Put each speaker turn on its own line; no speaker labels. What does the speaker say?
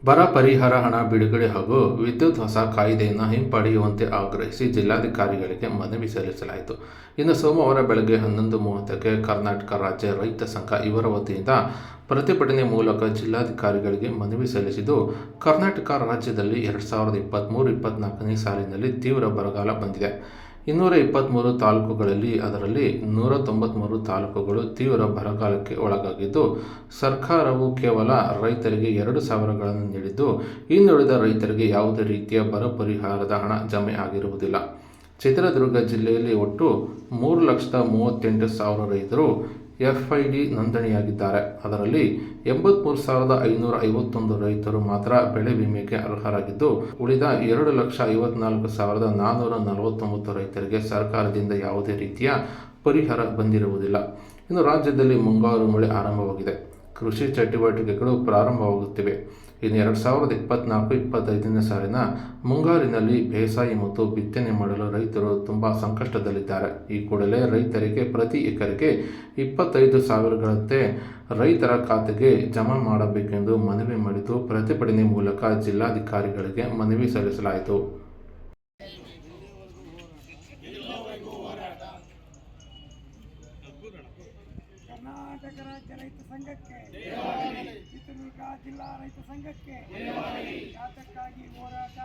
ಬರ ಪರಿಹಾರ ಹಣ ಬಿಡುಗಡೆ ಹಾಗೂ ವಿದ್ಯುತ್ ಹೊಸ ಕಾಯ್ದೆಯನ್ನು ಹಿಂಪಡೆಯುವಂತೆ ಆಗ್ರಹಿಸಿ ಜಿಲ್ಲಾಧಿಕಾರಿಗಳಿಗೆ ಮನವಿ ಸಲ್ಲಿಸಲಾಯಿತು. ಇನ್ನು ಸೋಮವಾರ ಬೆಳಗ್ಗೆ 11:30ಕ್ಕೆ ಕರ್ನಾಟಕ ರಾಜ್ಯ ರೈತ ಸಂಘ ಇವರ ವತಿಯಿಂದ ಪ್ರತಿಭಟನೆ ಮೂಲಕ ಜಿಲ್ಲಾಧಿಕಾರಿಗಳಿಗೆ ಮನವಿ ಸಲ್ಲಿಸಿದ್ದು, ಕರ್ನಾಟಕ ರಾಜ್ಯದಲ್ಲಿ 2023-24ನೇ ಸಾಲಿನಲ್ಲಿ ತೀವ್ರ ಬರಗಾಲ ಬಂದಿದೆ. 223 ತಾಲೂಕುಗಳಲ್ಲಿ ಅದರಲ್ಲಿ 193 ತಾಲೂಕುಗಳು ತೀವ್ರ ಬರಗಾಲಕ್ಕೆ ಒಳಗಾಗಿದ್ದು, ಸರ್ಕಾರವು ಕೇವಲ ರೈತರಿಗೆ 2,000ಗಳನ್ನು ನೀಡಿದ್ದು, ಇನ್ನುಳಿದ ರೈತರಿಗೆ ಯಾವುದೇ ರೀತಿಯ ಬರ ಪರಿಹಾರದ ಹಣ ಜಮೆ ಆಗಿರುವುದಿಲ್ಲ. ಚಿತ್ರದುರ್ಗ ಜಿಲ್ಲೆಯಲ್ಲಿ ಒಟ್ಟು 3,38,000 ರೈತರು ಎಫ್ಐಡಿ ನೋಂದಣಿಯಾಗಿದ್ದಾರೆ. ಅದರಲ್ಲಿ 83,551 ರೈತರು ಮಾತ್ರ ಬೆಳೆ ವಿಮೆಗೆ ಅರ್ಹರಾಗಿದ್ದು, ಉಳಿದ 2,54,449 ರೈತರಿಗೆ ಸರ್ಕಾರದಿಂದ ಯಾವುದೇ ರೀತಿಯ ಪರಿಹಾರ ಬಂದಿರುವುದಿಲ್ಲ. ಇನ್ನು ರಾಜ್ಯದಲ್ಲಿ ಮುಂಗಾರು ಮಳೆ ಆರಂಭವಾಗಿದೆ. ಕೃಷಿ ಚಟುವಟಿಕೆಗಳು ಪ್ರಾರಂಭವಾಗುತ್ತಿವೆ. ಇನ್ನು 2024-25ನೇ ಸಾಲಿನ ಮುಂಗಾರಿನಲ್ಲಿ ಬೇಸಾಯ ಮತ್ತು ಬಿತ್ತನೆ ಮಾಡಲು ರೈತರು ತುಂಬಾ ಸಂಕಷ್ಟದಲ್ಲಿದ್ದಾರೆ. ಈ ಕೂಡಲೇ ರೈತರಿಗೆ ಪ್ರತಿ ಎಕರೆಗೆ 25,000ಗಳಂತೆ ರೈತರ ಖಾತೆಗೆ ಜಮಾ ಮಾಡಬೇಕೆಂದು ಮನವಿ ಮಾಡಿದ್ದು, ಪ್ರತಿಭಟನೆ ಮೂಲಕ ಜಿಲ್ಲಾಧಿಕಾರಿಗಳಿಗೆ ಮನವಿ ಸಲ್ಲಿಸಲಾಯಿತು.
ಕರ್ನಾಟಕ ರಾಜ್ಯ ರೈತ ಸಂಘಕ್ಕೆ, ಚಿತ್ರದುರ್ಗ ಜಿಲ್ಲಾ ರೈತ ಸಂಘಕ್ಕೆ ಯಾತಕ್ಕಾಗಿ ಹೋರಾಟ.